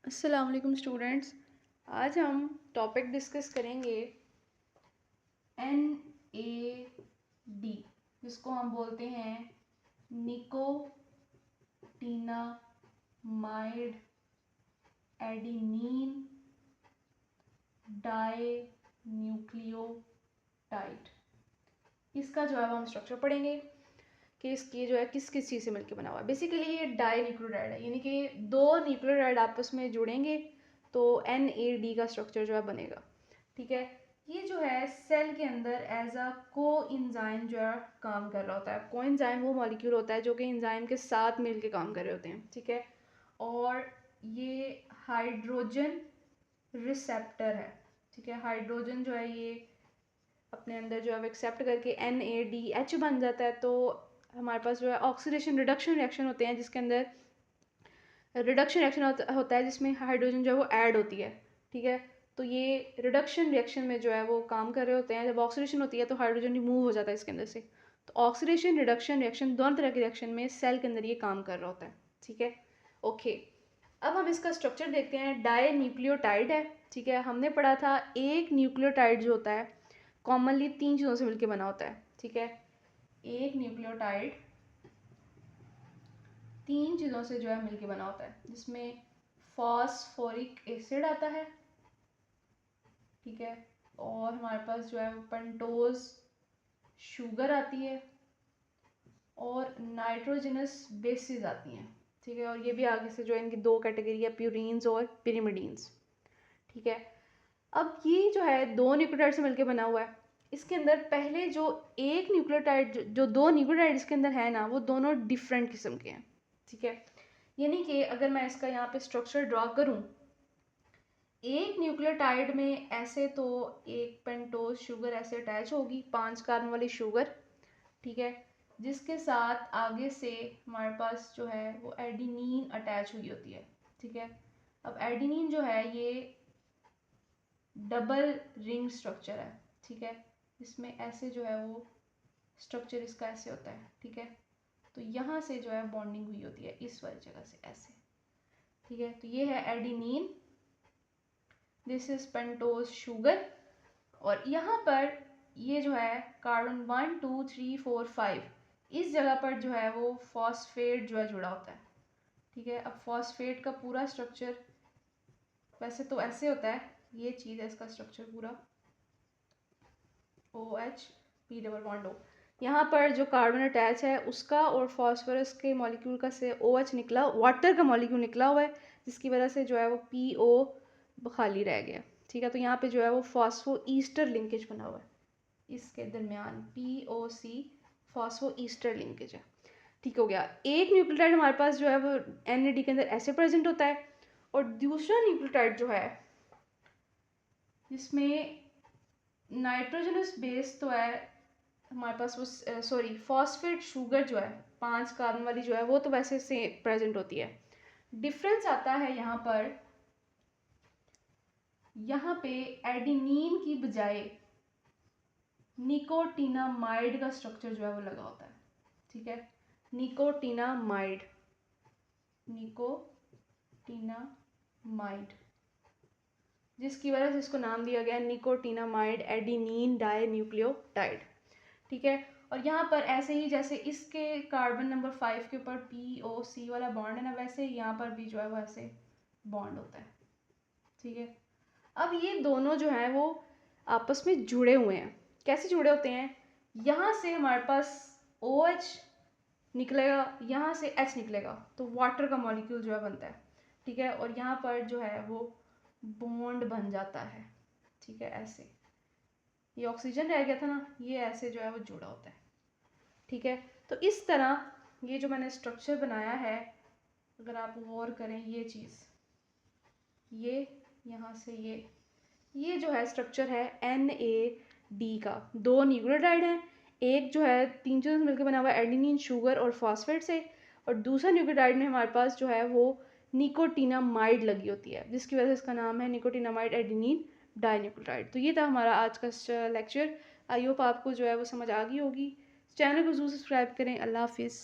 अस्सलाम वालेकुम स्टूडेंट्स। आज हम टॉपिक डिस्कस करेंगे NAD, जिसको हम बोलते हैं निकोटीनामाइड एडिनीन डाइन्यूक्लियोटाइड। इसका जो है वो हम स्ट्रक्चर पढ़ेंगे कि इसकी जो है किस किस चीज़ से मिलकर बना हुआ है। बेसिकली ये डाइन्यूक्लियोटाइड है, यानी कि दो न्यूक्लियोटाइड आपस में जुड़ेंगे तो NAD का स्ट्रक्चर जो है बनेगा। ठीक है, ये जो है सेल के अंदर एज अ कोएंजाइम जो है काम कर रहा होता है। कोएंजाइम वो मॉलिक्यूल होता है जो कि एंजाइम के साथ मिलके काम कर रहे होते हैं। ठीक है, और ये हाइड्रोजन रिसेप्टर है। ठीक है, हाइड्रोजन जो है ये अपने अंदर जो है वो एक्सेप्ट करके NADH बन जाता है। तो हमारे पास जो है ऑक्सीडेशन रिडक्शन रिएक्शन होते हैं, जिसके अंदर रिडक्शन रिएक्शन होता है जिसमें हाइड्रोजन जो है वो ऐड होती है। ठीक है, तो ये रिडक्शन रिएक्शन में जो है वो काम कर रहे होते हैं। जब ऑक्सीडेशन होती है तो हाइड्रोजन रिमूव हो जाता है इसके अंदर से। तो ऑक्सीडेशन रिडक्शन रिएक्शन दोनों तरह के रिएक्शन में सेल के अंदर ये काम कर रहा होता है। ठीक है, ओके। अब हम इसका स्ट्रक्चर देखते हैं। डाई न्यूक्लियोटाइड है। ठीक है, हमने पढ़ा था एक न्यूक्लियोटाइड जो होता है कॉमनली 3 चीज़ों से मिलकर बना होता है। ठीक है, एक न्यूक्लियोटाइड 3 चीज़ों से जो है मिलके बना होता है, जिसमें फॉस्फोरिक एसिड आता है। ठीक है, और हमारे पास जो है पेंटोज शुगर आती है और नाइट्रोजनस बेसिस आती हैं। ठीक है, और ये भी आगे से जो इनकी दो कैटेगरी है, प्यूरीन्स और पिरिमिडीन्स। ठीक है, अब ये जो है दो न्यूक्लियोटाइड से मिलकर बना हुआ है। इसके अंदर पहले जो एक न्यूक्लियोटाइड जो दो न्यूक्लियोटाइड इसके अंदर है ना, वो दोनों डिफरेंट किस्म के हैं। ठीक है, यानी कि अगर मैं इसका यहाँ पे स्ट्रक्चर ड्रॉ करूँ, एक न्यूक्लियोटाइड में ऐसे तो एक पेंटोज शुगर ऐसे अटैच होगी, 5 कार्बन वाली शुगर। ठीक है, जिसके साथ आगे से हमारे पास जो है वो एडिनीन अटैच हुई होती है। ठीक है, अब एडिनीन जो है ये डबल रिंग स्ट्रक्चर है। ठीक है, इसमें ऐसे जो है वो स्ट्रक्चर इसका ऐसे होता है। ठीक है, तो यहाँ से जो है बॉन्डिंग हुई होती है इस वाली जगह से ऐसे। ठीक है, तो ये है एडिनीन, दिस इज पेंटोज शुगर। और यहाँ पर ये जो है कार्बन 1 2 3 4 5 इस जगह पर जो है वो फॉस्फेट जो है जुड़ा होता है। ठीक है, अब फॉस्फेट का पूरा स्ट्रक्चर वैसे तो ऐसे होता है, ये चीज़ है इसका स्ट्रक्चर पूरा OH P double bond O। यहाँ पर जो कार्बन अटैच है उसका और फॉस्फोरस के मॉलिक्यूल का से OH निकला, वाटर का मॉलिक्यूल निकला हुआ है, जिसकी वजह से जो है वो PO खाली रह गया। ठीक है, तो यहाँ पे जो है वो फॉस्फो ईस्टर लिंकेज बना हुआ है इसके दरमियान, POC फॉस्फो ईस्टर लिंकेज है। ठीक हो गया, एक न्यूक्लियोटाइड हमारे पास जो है वो NAD के अंदर ऐसे प्रेजेंट होता है, और दूसरा न्यूक्लियोटाइड जो है जिसमें नाइट्रोजनस बेस तो है हमारे पास, वो सॉरी फॉस्फेट शुगर जो है 5 कार्बन वाली जो है वो तो वैसे से प्रेजेंट होती है। डिफरेंस आता है यहाँ पे एडिनीन की बजाय निकोटीनामाइड का स्ट्रक्चर जो है वो लगा होता है। ठीक है, निकोटीनामाइड जिसकी वजह से इसको नाम दिया गया निकोटीनामाइड एडिनीन डाइन्यूक्लियोटाइड। ठीक है, और यहाँ पर ऐसे ही जैसे इसके कार्बन नंबर 5 के ऊपर POC वाला बॉन्ड है ना, वैसे यहाँ पर भी जो है वो ऐसे बॉन्ड होता है। ठीक है, अब ये दोनों जो हैं वो आपस में जुड़े हुए हैं। कैसे जुड़े होते हैं, यहाँ से हमारे पास OH निकलेगा, यहाँ से H निकलेगा, तो वाटर का मॉलिक्यूल जो है बनता है। ठीक है, और यहाँ पर जो है वो बॉन्ड बन जाता है। ठीक है, ऐसे ये ऑक्सीजन रह गया था ना, ये ऐसे जो है वो जुड़ा होता है। ठीक है, तो इस तरह ये जो मैंने स्ट्रक्चर बनाया है, अगर आप गौर करें ये चीज़, ये यहाँ से ये जो है स्ट्रक्चर है NAD का। दो न्यूक्लियोटाइड हैं, एक जो है 3 चीज़ों से मिलकर बना हुआ है एडिनिन शुगर और फॉस्फेट से, और दूसरा न्यूक्लियोटाइड में हमारे पास जो है वो निकोटीनामाइड लगी होती है, जिसकी वजह से इसका नाम है निकोटीनामाइड एडिनिन डाइन्यूक्लियोटाइड। तो ये था हमारा आज का लेक्चर। आई होप आपको जो है वो समझ आ गई होगी। चैनल को ज़रूर सब्सक्राइब करें। अल्लाह हाफिज़।